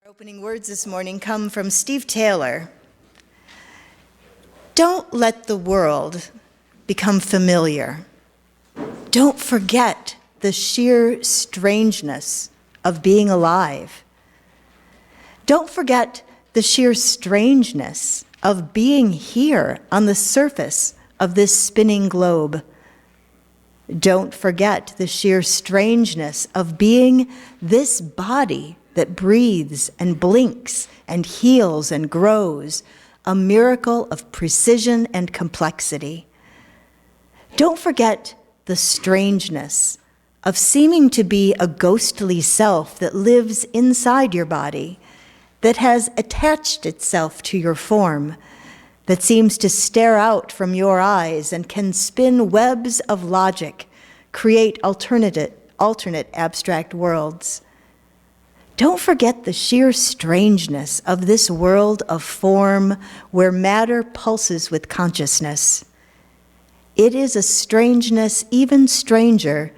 Opening words this morning come from Steve Taylor. Don't let the world become familiar. Don't forget the sheer strangeness of being alive. Don't forget the sheer strangeness of being here on the surface of this spinning globe. Don't forget the sheer strangeness of being this body that breathes and blinks and heals and grows, a miracle of precision and complexity. Don't forget the strangeness of seeming to be a ghostly self that lives inside your body, that has attached itself to your form, that seems to stare out from your eyes and can spin webs of logic, create alternate abstract worlds. Don't forget the sheer strangeness of this world of form where matter pulses with consciousness. It is a strangeness even stranger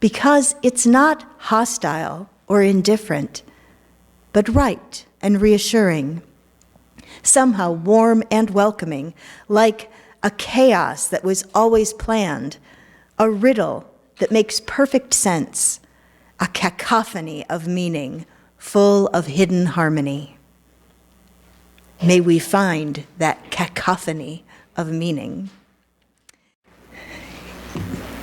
because it's not hostile or indifferent, but right and reassuring, somehow warm and welcoming, like a chaos that was always planned, a riddle that makes perfect sense, a cacophony of meaning, full of hidden harmony. May we find that cacophony of meaning.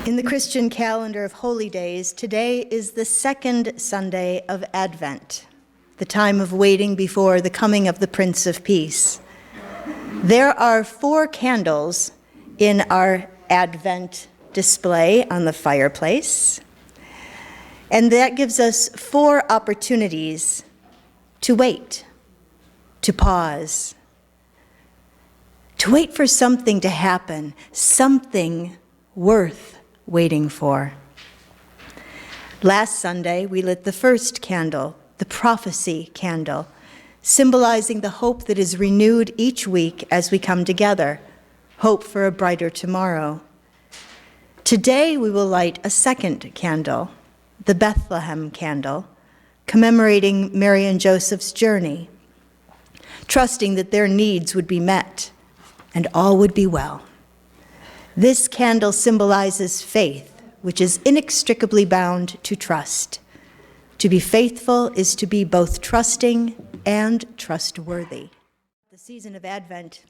In the Christian calendar of holy days, today is the second Sunday of Advent, the time of waiting before the coming of the Prince of Peace. There are 4 candles in our Advent display on the fireplace. And that gives us 4 opportunities to wait, to pause, to wait for something to happen, something worth waiting for. Last Sunday, we lit the first candle, the prophecy candle, symbolizing the hope that is renewed each week as we come together, hope for a brighter tomorrow. Today, we will light a second candle, the Bethlehem candle, commemorating Mary and Joseph's journey, trusting that their needs would be met and all would be well. This candle symbolizes faith, which is inextricably bound to trust. To be faithful is to be both trusting and trustworthy. The season of Advent,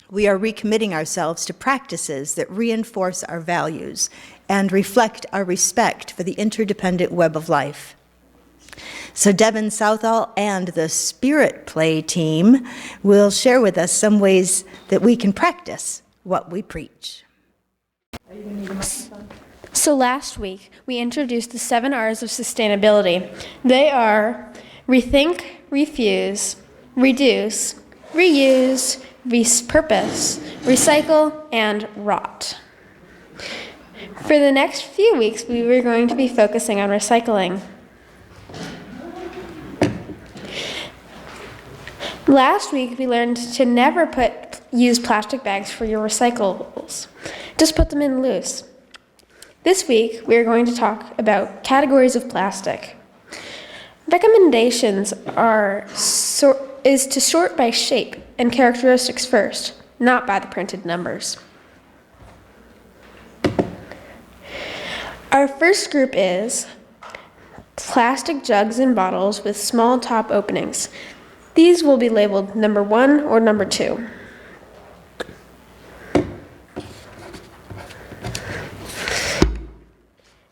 we are recommitting ourselves to practices that reinforce our values and reflect our respect for the interdependent web of life. So Devin Southall and the Spirit Play team will share with us some ways that we can practice what we preach. So last week, we introduced the 7 R's of sustainability. They are rethink, refuse, reduce, reuse, repurpose, recycle, and rot. For the next few weeks, we were going to be focusing on recycling. Last week, we learned to never use plastic bags for your recyclables. Just put them in loose. This week, we are going to talk about categories of plastic. Recommendations is to sort by shape and characteristics first, not by the printed numbers. Our first group is plastic jugs and bottles with small top openings. These will be labeled number 1 or number 2.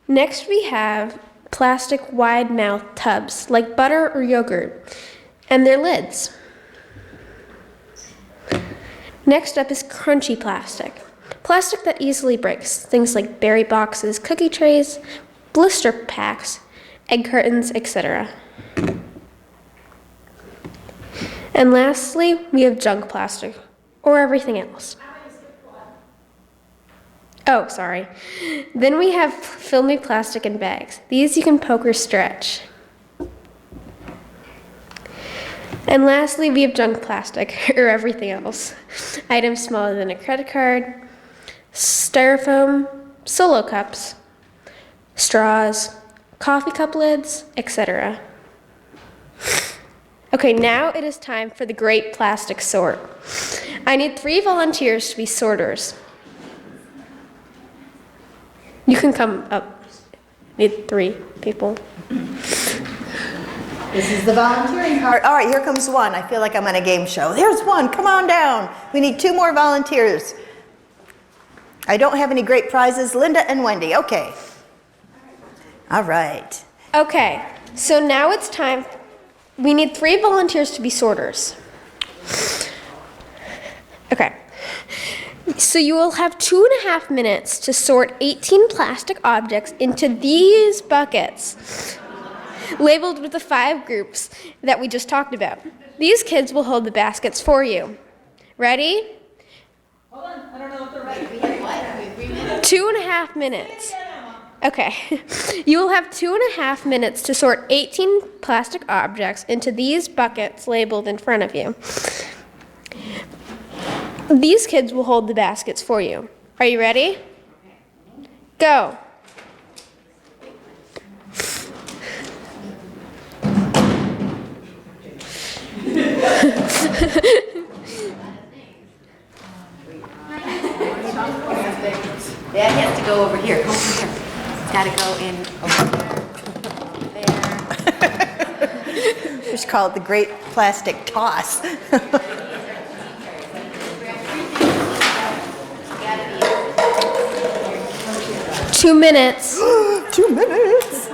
Next, we have plastic wide-mouth tubs, like butter or yogurt, and their lids. Next up is crunchy plastic. Plastic that easily breaks, things like berry boxes, cookie trays, blister packs, egg cartons, etc. And lastly, we have junk plastic, or everything else. Oh, sorry. Then we have filmy plastic in bags. These you can poke or stretch. And lastly, we have junk plastic, or everything else. Items smaller than a credit card, styrofoam, solo cups, straws, coffee cup lids, etc. Okay, now it is time for the great plastic sort. I need 3 volunteers to be sorters. You can come up. Need 3 people. This is the volunteering part. All right, here comes one. I feel like I'm on a game show. There's one. Come on down. We need 2 more volunteers. I don't have any great prizes. Linda and Wendy. Okay. All right. Okay, so now it's time. We need 3 volunteers to be sorters. Okay. So you will have 2.5 minutes to sort 18 plastic objects into these buckets, labeled with the 5 groups that we just talked about. These kids will hold the baskets for you. Ready? Hold on, I don't know if they're ready. We have what? 3 minutes? 2.5 minutes. Okay. You will have 2.5 minutes to sort 18 plastic objects into these buckets labeled in front of you. These kids will hold the baskets for you. Are you ready? Go. That has to go over here. Come over here. It's got to go in over there. We should call it the great plastic toss. 2 minutes. 2 minutes.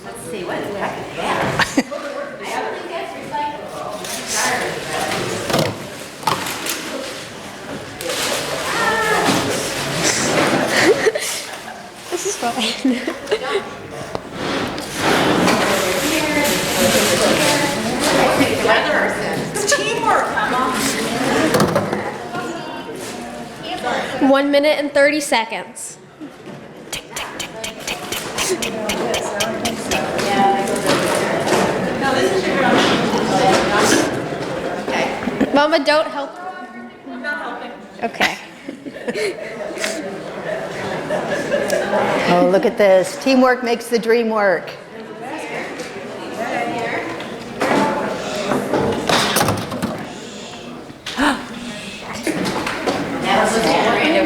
Let's see, what the heck is that? I don't think that's recyclable. This is fine. It's teamwork, Emma. 1 minute and 30 seconds. Mama, don't help. I'm not helping. Okay. Oh, look at this. Teamwork makes the dream work.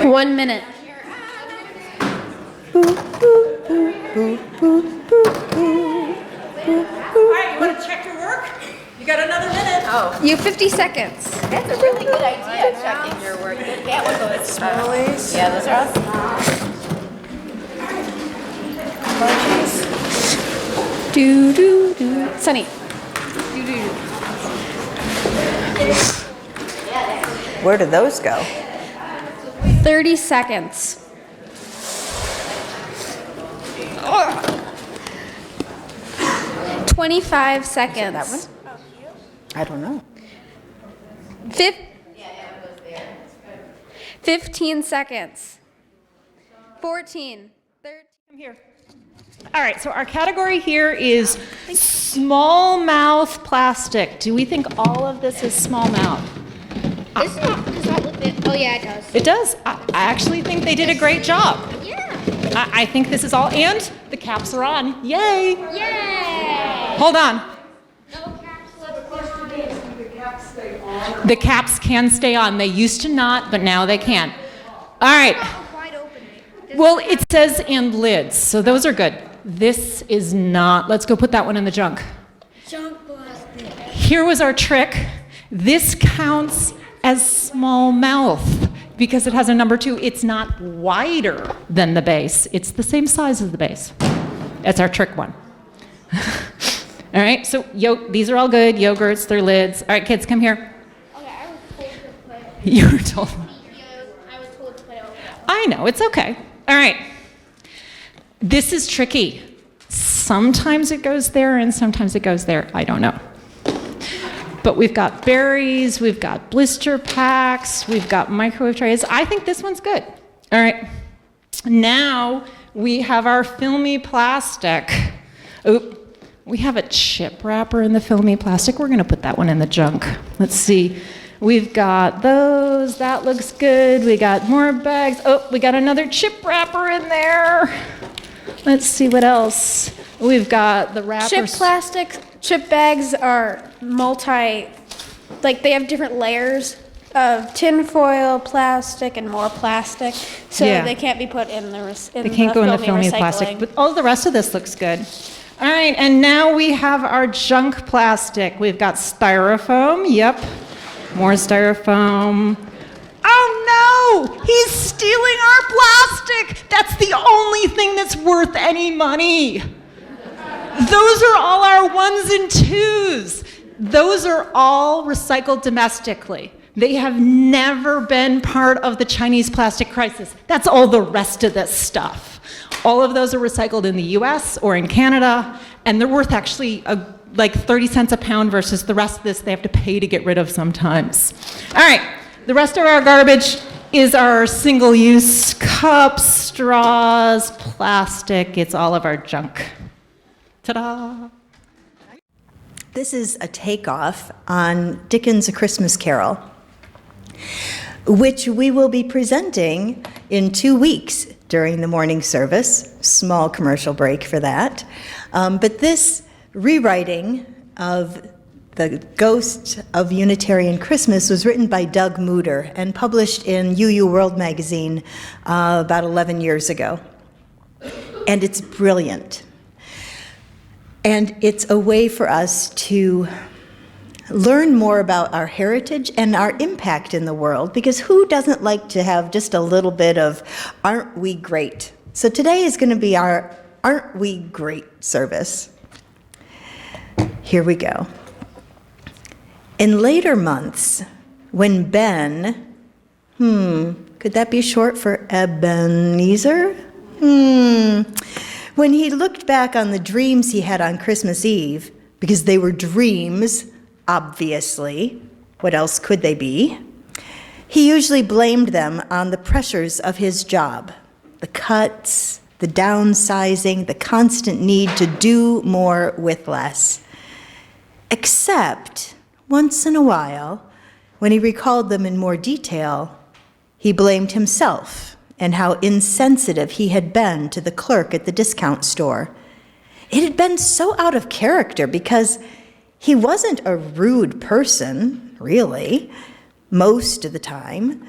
One minute. All right, you want to check your work? You got another minute. Oh, You have 50 seconds. that's a really good idea, checking your work. That one goes. Yeah, those are us. Do do do. Sunny. Where do those go? 30 seconds. 25 seconds. That one? I don't know. 15 seconds. 14. 13. I'm here. All right, so our category here is small mouth plastic. Do we think all of this is small mouth? Does that look good? Oh, yeah, it does. It does. I actually think they did a great job. Yeah. I think this is all, and the caps are on. Yay! Yay! Hold on. No caps, let's The caps can stay on. They used to not, but now they can. All right. wide open. Well, it says and lids, so those are good. This is not. Let's go put that one in the junk. Junk plastic. Here was our trick. This counts as small mouth because it has a number 2. It's not wider than the base. It's the same size as the base. That's our trick one. All right, so these are all good. Yogurts, they're lids. All right, kids, come here. Okay, I was told to play. You were told. I was told to play over. I know, it's okay. All right. This is tricky. Sometimes it goes there and sometimes it goes there. I don't know. But we've got berries, we've got blister packs, we've got microwave trays. I think this one's good. All right. Now we have our filmy plastic. Oop. We have a chip wrapper in the filmy plastic. We're going to put that one in the junk. Let's see. We've got those. That looks good. We got more bags. Oh, we got another chip wrapper in there. Let's see what else. We've got the wrappers. Chip bags are like they have different layers of tin foil, plastic, and more plastic. So Yeah. they can't be put in They can't go in the filmy recycling. plastic, but all the rest of this looks good. All right, and now we have our junk plastic. We've got styrofoam, yep, more styrofoam. Oh no, he's stealing our plastic. That's the only thing that's worth any money. Those are all our ones and twos. Those are all recycled domestically. They have never been part of the Chinese plastic crisis. That's all the rest of this stuff. All of those are recycled in the US or in Canada, and they're worth actually like 30 cents a pound versus the rest of this they have to pay to get rid of sometimes. All right, the rest of our garbage is our single-use cups, straws, plastic. It's all of our junk. Ta-da! This is a takeoff on Dickens' A Christmas Carol, which we will be presenting in 2 weeks during the morning service. Small commercial break for that. But this rewriting of The Ghost of Unitarian Christmas was written by Doug Mooder and published in UU World magazine about 11 years ago. And it's brilliant. And it's a way for us to learn more about our heritage and our impact in the world, because who doesn't like to have just a little bit of aren't we great? So today is going to be our Aren't We Great service. Here we go. In later months, when Ben, could that be short for Ebenezer? When he looked back on the dreams he had on Christmas Eve, because they were dreams, obviously, what else could they be? He usually blamed them on the pressures of his job, the cuts, the downsizing, the constant need to do more with less. Except, once in a while, when he recalled them in more detail, he blamed himself and how insensitive he had been to the clerk at the discount store. It had been so out of character because he wasn't a rude person, really, most of the time.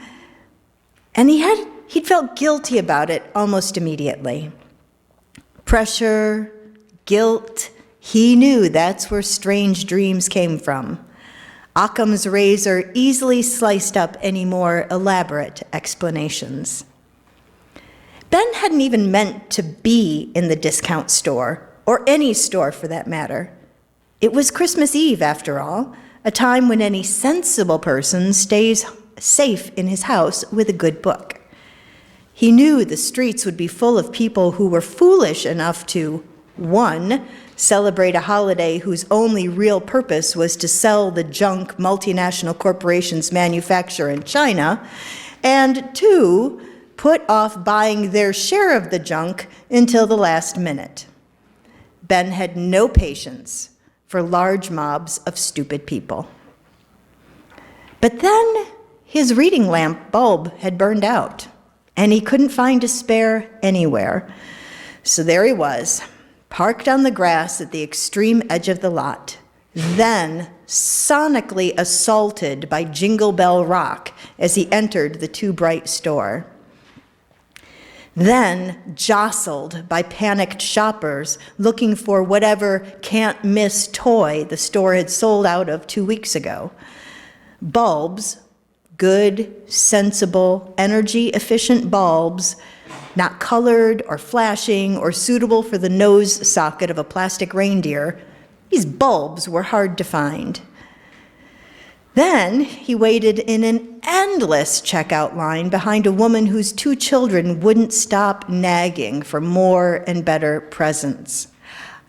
And he'd felt guilty about it almost immediately. Pressure, guilt, he knew that's where strange dreams came from. Occam's razor easily sliced up any more elaborate explanations. Ben hadn't even meant to be in the discount store, or any store for that matter. It was Christmas Eve, after all, a time when any sensible person stays safe in his house with a good book. He knew the streets would be full of people who were foolish enough to, 1, celebrate a holiday whose only real purpose was to sell the junk multinational corporations manufacture in China, and 2, put off buying their share of the junk until the last minute. Ben had no patience for large mobs of stupid people. But then his reading lamp bulb had burned out, and he couldn't find a spare anywhere. So there he was, parked on the grass at the extreme edge of the lot, then sonically assaulted by Jingle Bell Rock as he entered the Too Bright store. Then jostled by panicked shoppers looking for whatever can't-miss toy the store had sold out of 2 weeks ago. Bulbs, good, sensible, energy-efficient bulbs, not colored or flashing or suitable for the nose socket of a plastic reindeer. These bulbs were hard to find. Then he waited in an endless checkout line behind a woman whose 2 children wouldn't stop nagging for more and better presents.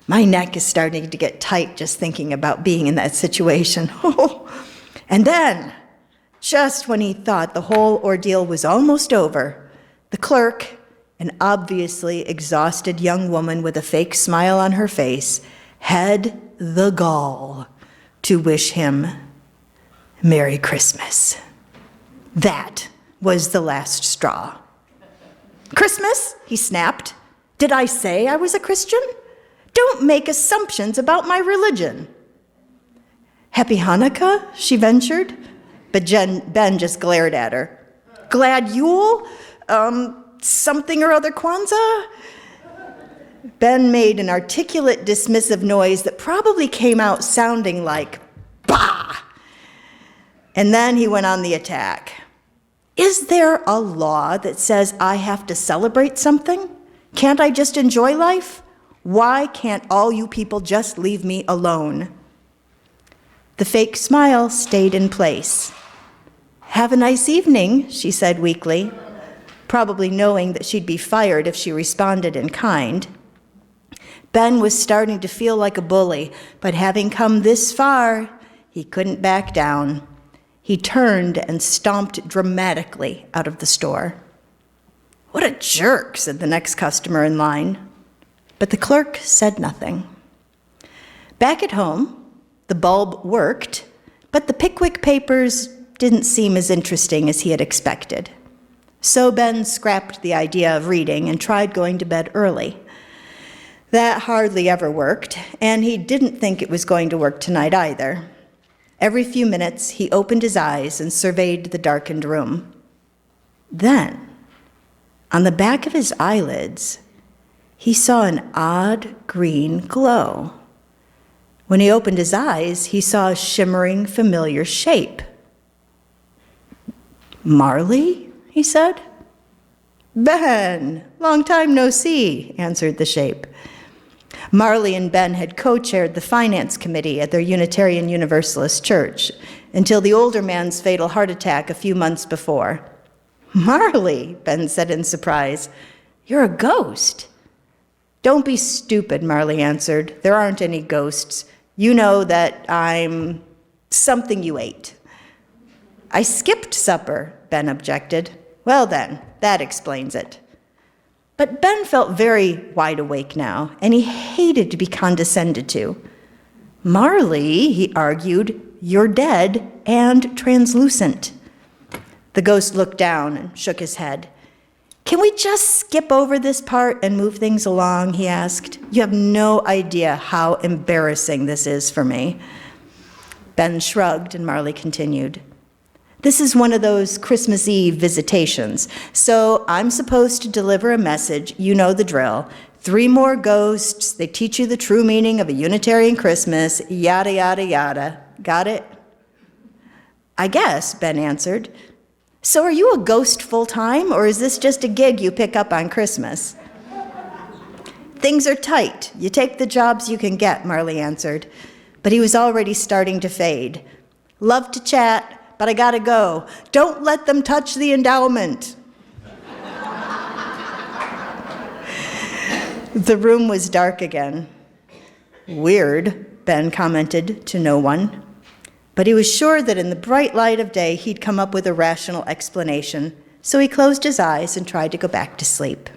My neck is starting to get tight just thinking about being in that situation. And then, just when he thought the whole ordeal was almost over, the clerk, an obviously exhausted young woman with a fake smile on her face, had the gall to wish him Merry Christmas. That was the last straw. Christmas? He snapped. Did I say I was a Christian? Don't make assumptions about my religion. Happy Hanukkah, she ventured, but Ben just glared at her. Glad Yule? Something or other Kwanzaa? Ben made an articulate, dismissive noise that probably came out sounding like, bah! And then he went on the attack. Is there a law that says I have to celebrate something? Can't I just enjoy life? Why can't all you people just leave me alone? The fake smile stayed in place. Have a nice evening, she said weakly, probably knowing that she'd be fired if she responded in kind. Ben was starting to feel like a bully, but having come this far, he couldn't back down. He turned and stomped dramatically out of the store. What a jerk, said the next customer in line. But the clerk said nothing. Back at home, the bulb worked, but the Pickwick Papers didn't seem as interesting as he had expected. So Ben scrapped the idea of reading and tried going to bed early. That hardly ever worked, and he didn't think it was going to work tonight either. Every few minutes, he opened his eyes and surveyed the darkened room. Then, on the back of his eyelids, he saw an odd green glow. When he opened his eyes, he saw a shimmering, familiar shape. Marley, he said. Ben, long time no see, answered the shape. Marley and Ben had co-chaired the finance committee at their Unitarian Universalist church until the older man's fatal heart attack a few months before. Marley, Ben said in surprise, you're a ghost. Don't be stupid, Marley answered. There aren't any ghosts. You know that I'm something you ate. I skipped supper, Ben objected. Well then, that explains it. But Ben felt very wide awake now, and he hated to be condescended to. Marley, he argued, you're dead and translucent. The ghost looked down and shook his head. Can we just skip over this part and move things along, he asked. You have no idea how embarrassing this is for me. Ben shrugged, and Marley continued. This is one of those Christmas Eve visitations, so I'm supposed to deliver a message, you know the drill. 3 more ghosts, they teach you the true meaning of a Unitarian Christmas, yada, yada, yada. Got it? I guess, Ben answered. So are you a ghost full-time, or is this just a gig you pick up on Christmas? Things are tight. You take the jobs you can get, Marley answered. But he was already starting to fade. Love to chat, but I gotta go. Don't let them touch the endowment. The room was dark again. Weird, Ben commented to no one. But he was sure that in the bright light of day, he'd come up with a rational explanation, so he closed his eyes and tried to go back to sleep.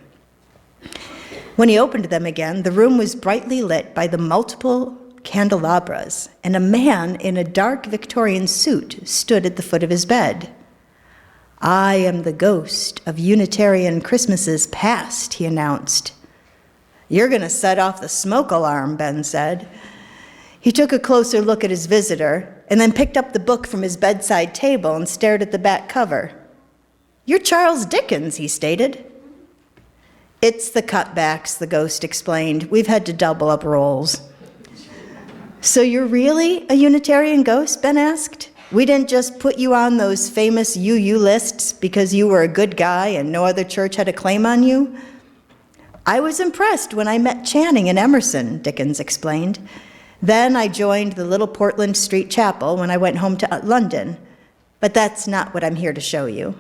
When he opened them again, the room was brightly lit by the multiple candelabras, and a man in a dark Victorian suit stood at the foot of his bed. I am the ghost of Unitarian Christmases past, he announced. You're going to set off the smoke alarm, Ben said. He took a closer look at his visitor and then picked up the book from his bedside table and stared at the back cover. You're Charles Dickens, he stated. It's the cutbacks, the ghost explained. We've had to double up roles. So you're really a Unitarian ghost, Ben asked? We didn't just put you on those famous UU lists because you were a good guy and no other church had a claim on you? I was impressed when I met Channing and Emerson, Dickens explained. Then I joined the little Portland Street Chapel when I went home to London. But that's not what I'm here to show you.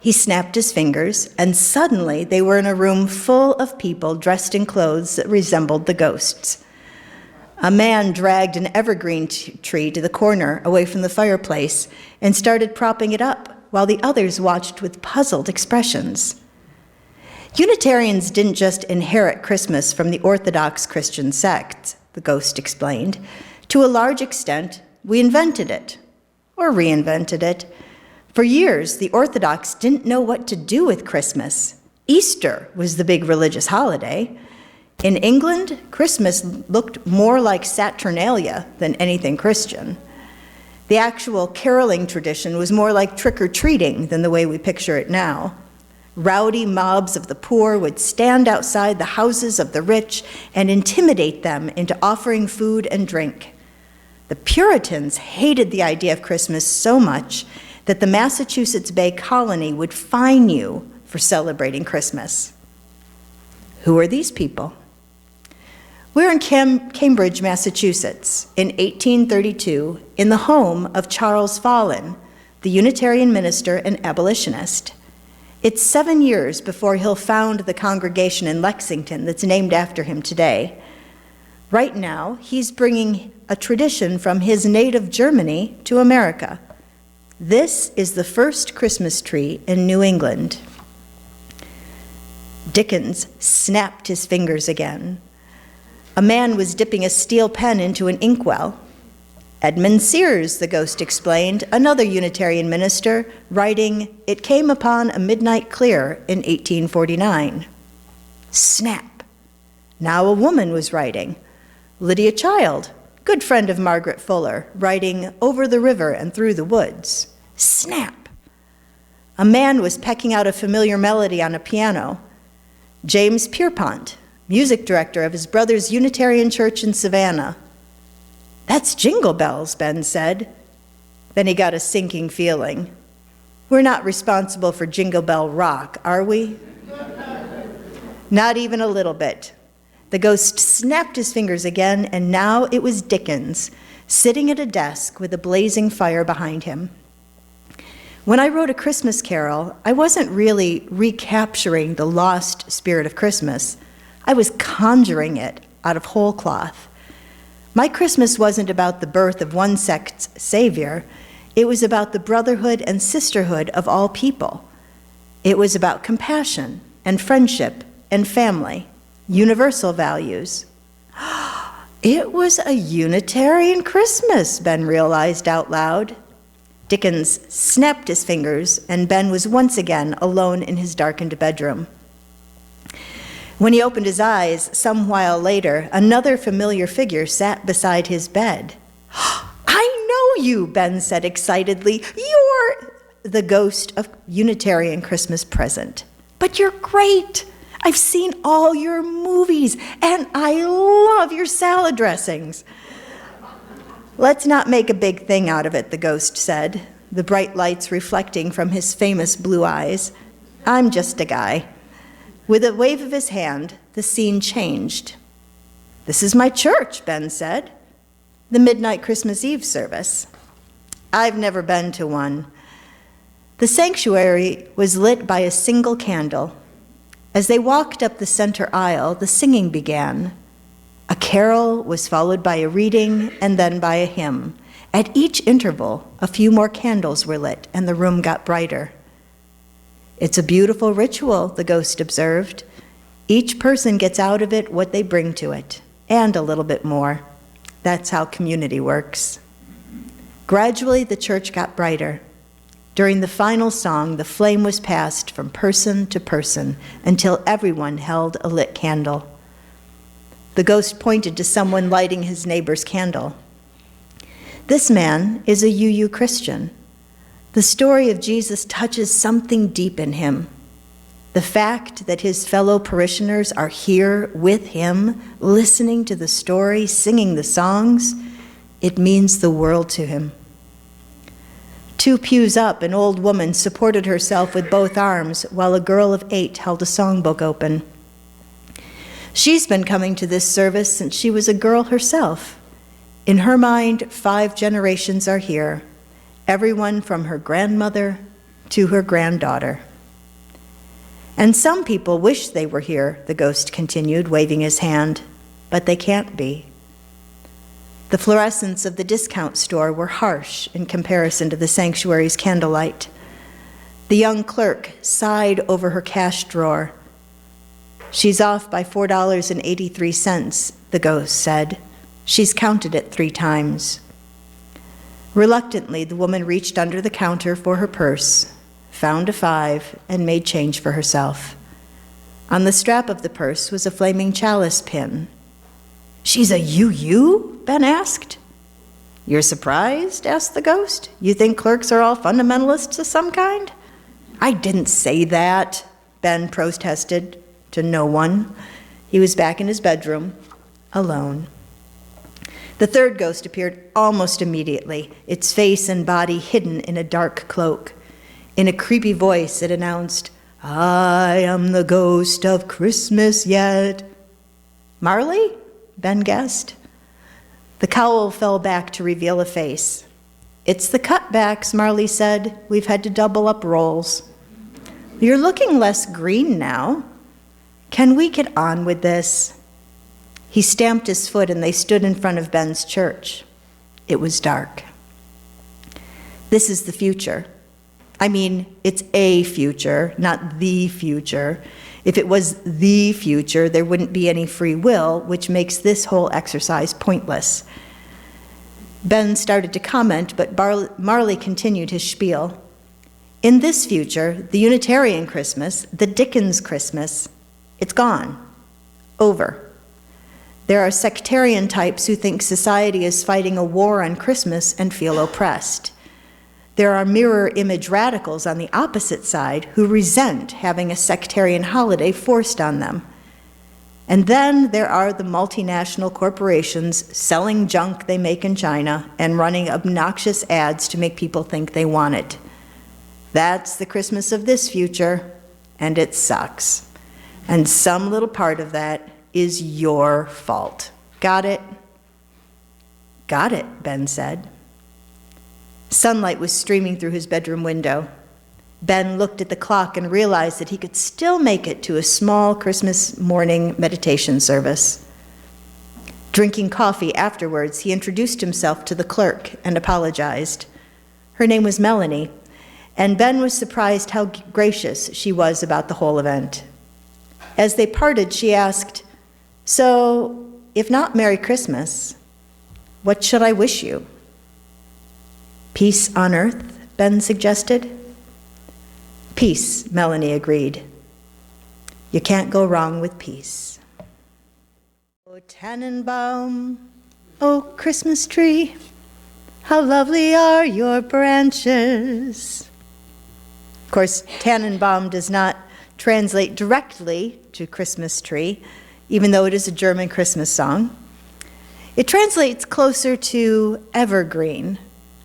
He snapped his fingers, and suddenly they were in a room full of people dressed in clothes that resembled the ghosts. A man dragged an evergreen tree to the corner away from the fireplace and started propping it up while the others watched with puzzled expressions. Unitarians didn't just inherit Christmas from the Orthodox Christian sect, the ghost explained. To a large extent, we invented it, or reinvented it. For years, the Orthodox didn't know what to do with Christmas. Easter was the big religious holiday. In England, Christmas looked more like Saturnalia than anything Christian. The actual caroling tradition was more like trick-or-treating than the way we picture it now. Rowdy mobs of the poor would stand outside the houses of the rich and intimidate them into offering food and drink. The Puritans hated the idea of Christmas so much that the Massachusetts Bay Colony would fine you for celebrating Christmas. Who are these people? We're in Cambridge, Massachusetts, in 1832, in the home of Charles Follen, the Unitarian minister and abolitionist. It's 7 years before he'll found the congregation in Lexington that's named after him today. Right now, he's bringing a tradition from his native Germany to America. This is the first Christmas tree in New England. Dickens snapped his fingers again. A man was dipping a steel pen into an inkwell. Edmund Sears, the ghost explained, another Unitarian minister, writing, "It came upon a midnight clear in 1849. Snap. Now a woman was writing. Lydia Child, good friend of Margaret Fuller, writing, "Over the river and through the woods." Snap. A man was pecking out a familiar melody on a piano. James Pierpont, music director of his brother's Unitarian church in Savannah. "That's Jingle Bells," Ben said. Then he got a sinking feeling. We're not responsible for Jingle Bell rock, are we? Not even a little bit. The ghost snapped his fingers again, and now it was Dickens, sitting at a desk with a blazing fire behind him. When I wrote A Christmas Carol, I wasn't really recapturing the lost spirit of Christmas. I was conjuring it out of whole cloth. My Christmas wasn't about the birth of one sect's savior. It was about the brotherhood and sisterhood of all people. It was about compassion and friendship and family, universal values. It was a Unitarian Christmas, Ben realized out loud. Dickens snapped his fingers, and Ben was once again alone in his darkened bedroom. When he opened his eyes, some while later, another familiar figure sat beside his bed. "I know you," Ben said excitedly. "You're the ghost of Unitarian Christmas present. But you're great. I've seen all your movies, and I love your salad dressings." "Let's not make a big thing out of it," the ghost said, the bright lights reflecting from his famous blue eyes. "I'm just a guy." With a wave of his hand, the scene changed. "This is my church," Ben said. "The midnight Christmas Eve service." "I've never been to one." The sanctuary was lit by a single candle. As they walked up the center aisle, the singing began. A carol was followed by a reading and then by a hymn. At each interval, a few more candles were lit, and the room got brighter. "It's a beautiful ritual," the ghost observed. "Each person gets out of it what they bring to it, and a little bit more. That's how community works." Gradually, the church got brighter. During the final song, the flame was passed from person to person until everyone held a lit candle. The ghost pointed to someone lighting his neighbor's candle. "This man is a UU Christian. The story of Jesus touches something deep in him. The fact that his fellow parishioners are here with him, listening to the story, singing the songs, it means the world to him." 2 pews up, an old woman supported herself with both arms while a girl of 8 held a songbook open. She's been coming to this service since she was a girl herself. In her mind, 5 generations are here, everyone from her grandmother to her granddaughter. "And some people wish they were here," the ghost continued, waving his hand, "but they can't be." The fluorescents of the discount store were harsh in comparison to the sanctuary's candlelight. The young clerk sighed over her cash drawer. "She's off by $4.83, the ghost said. "She's counted it 3 times. Reluctantly, the woman reached under the counter for her purse, found a 5, and made change for herself. On the strap of the purse was a flaming chalice pin. "She's a UU?" Ben asked. "You're surprised?" asked the ghost. "You think clerks are all fundamentalists of some kind?" "I didn't say that," Ben protested to no one. He was back in his bedroom, alone. The third ghost appeared almost immediately, its face and body hidden in a dark cloak. In a creepy voice, it announced, "I am the ghost of Christmas yet." "Marley?" Ben guessed. The cowl fell back to reveal a face. "It's the cutbacks," Marley said. "We've had to double up roles." "You're looking less green now. Can we get on with this?" He stamped his foot and they stood in front of Ben's church. It was dark. This is the future. I mean, it's a future, not the future. If it was the future, there wouldn't be any free will, which makes this whole exercise pointless. Ben started to comment, but Marley continued his spiel. In this future, the Unitarian Christmas, the Dickens Christmas, it's gone. Over. There are sectarian types who think society is fighting a war on Christmas and feel oppressed. There are mirror image radicals on the opposite side who resent having a sectarian holiday forced on them. And then there are the multinational corporations selling junk they make in China and running obnoxious ads to make people think they want it. That's the Christmas of this future, and it sucks. And some little part of that is your fault. Got it? Got it, Ben said. Sunlight was streaming through his bedroom window. Ben looked at the clock and realized that he could still make it to a small Christmas morning meditation service. Drinking coffee afterwards, he introduced himself to the clerk and apologized. Her name was Melanie, and Ben was surprised how gracious she was about the whole event. As they parted, she asked, "So, if not Merry Christmas, what should I wish you?" "Peace on earth," Ben suggested. "Peace," Melanie agreed. "You can't go wrong with peace." "Oh, Tannenbaum, oh, Christmas tree, how lovely are your branches." Of course, Tannenbaum does not translate directly to Christmas tree, even though it is a German Christmas song. It translates closer to evergreen,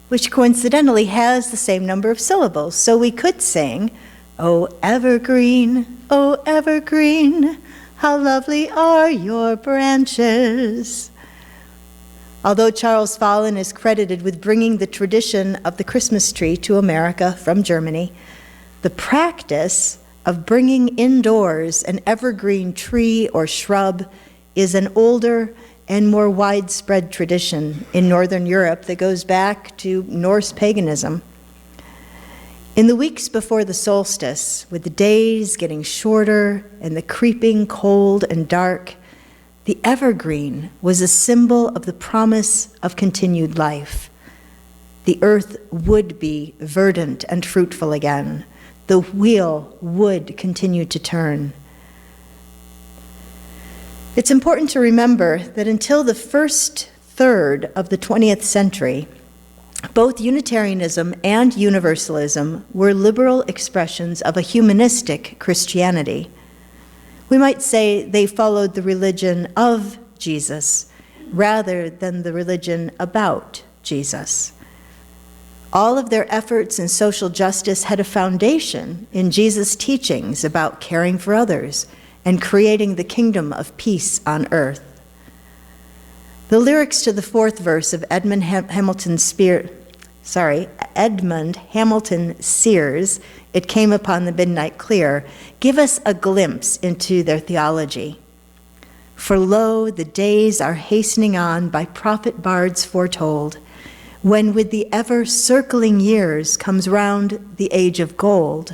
which coincidentally has the same number of syllables. So we could sing, oh evergreen, how lovely are your branches." Although Charles Follen is credited with bringing the tradition of the Christmas tree to America from Germany, the practice of bringing indoors an evergreen tree or shrub is an older and more widespread tradition in Northern Europe that goes back to Norse paganism. In the weeks before the solstice, with the days getting shorter and the creeping cold and dark, the evergreen was a symbol of the promise of continued life. The earth would be verdant and fruitful again. The wheel would continue to turn. It's important to remember that until the first third of the 20th century, both Unitarianism and Universalism were liberal expressions of a humanistic Christianity. We might say they followed the religion of Jesus rather than the religion about Jesus. All of their efforts in social justice had a foundation in Jesus' teachings about caring for others and creating the kingdom of peace on earth. The lyrics to the fourth verse of Edmund Hamilton Sears' "It Came Upon the Midnight Clear" give us a glimpse into their theology. "For lo, the days are hastening on by prophet bards foretold, when with the ever-circling years comes round the age of gold,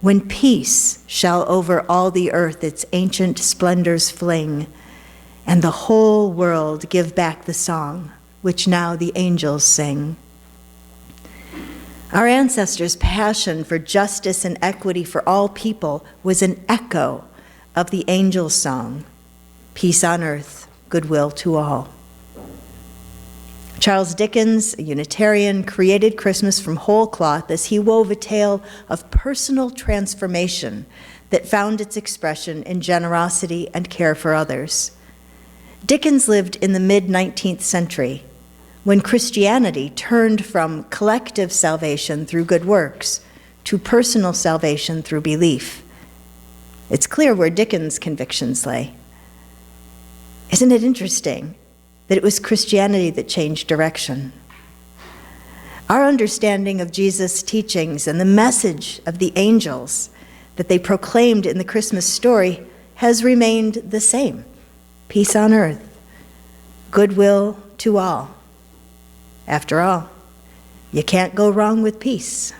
when peace shall over all the earth its ancient splendors fling, and the whole world give back the song which now the angels sing." Our ancestors' passion for justice and equity for all people was an echo of the angel's song, peace on earth, goodwill to all. Charles Dickens, a Unitarian, created Christmas from whole cloth as he wove a tale of personal transformation that found its expression in generosity and care for others. Dickens lived in the mid-19th century, when Christianity turned from collective salvation through good works to personal salvation through belief. It's clear where Dickens' convictions lay. Isn't it interesting that it was Christianity that changed direction? Our understanding of Jesus' teachings and the message of the angels that they proclaimed in the Christmas story has remained the same. Peace on earth, goodwill to all. After all, you can't go wrong with peace.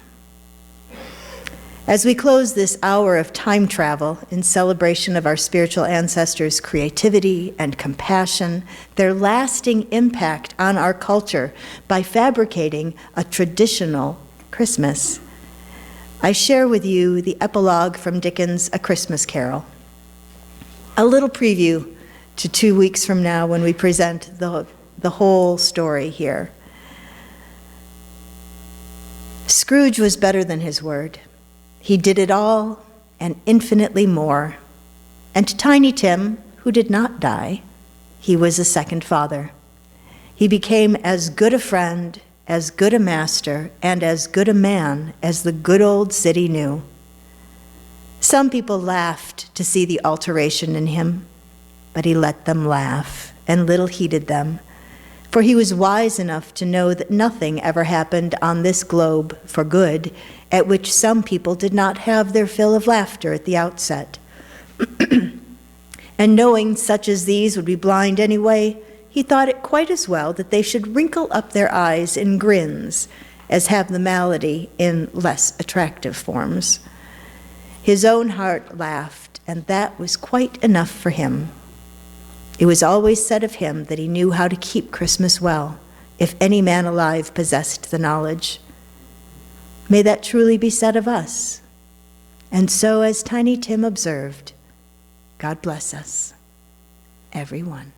As we close this hour of time travel in celebration of our spiritual ancestors' creativity and compassion, their lasting impact on our culture by fabricating a traditional Christmas, I share with you the epilogue from Dickens' A Christmas Carol. A little preview to 2 weeks from now when we present the whole story here. Scrooge was better than his word. He did it all and infinitely more. And to Tiny Tim, who did not die, he was a second father. He became as good a friend, as good a master, and as good a man as the good old city knew. Some people laughed to see the alteration in him, but he let them laugh and little heeded them, for he was wise enough to know that nothing ever happened on this globe for good at which some people did not have their fill of laughter at the outset. And knowing such as these would be blind anyway, he thought it quite as well that they should wrinkle up their eyes in grins as have the malady in less attractive forms. His own heart laughed, and that was quite enough for him. It was always said of him that he knew how to keep Christmas well, if any man alive possessed the knowledge. May that truly be said of us. And so, as Tiny Tim observed, God bless us, everyone.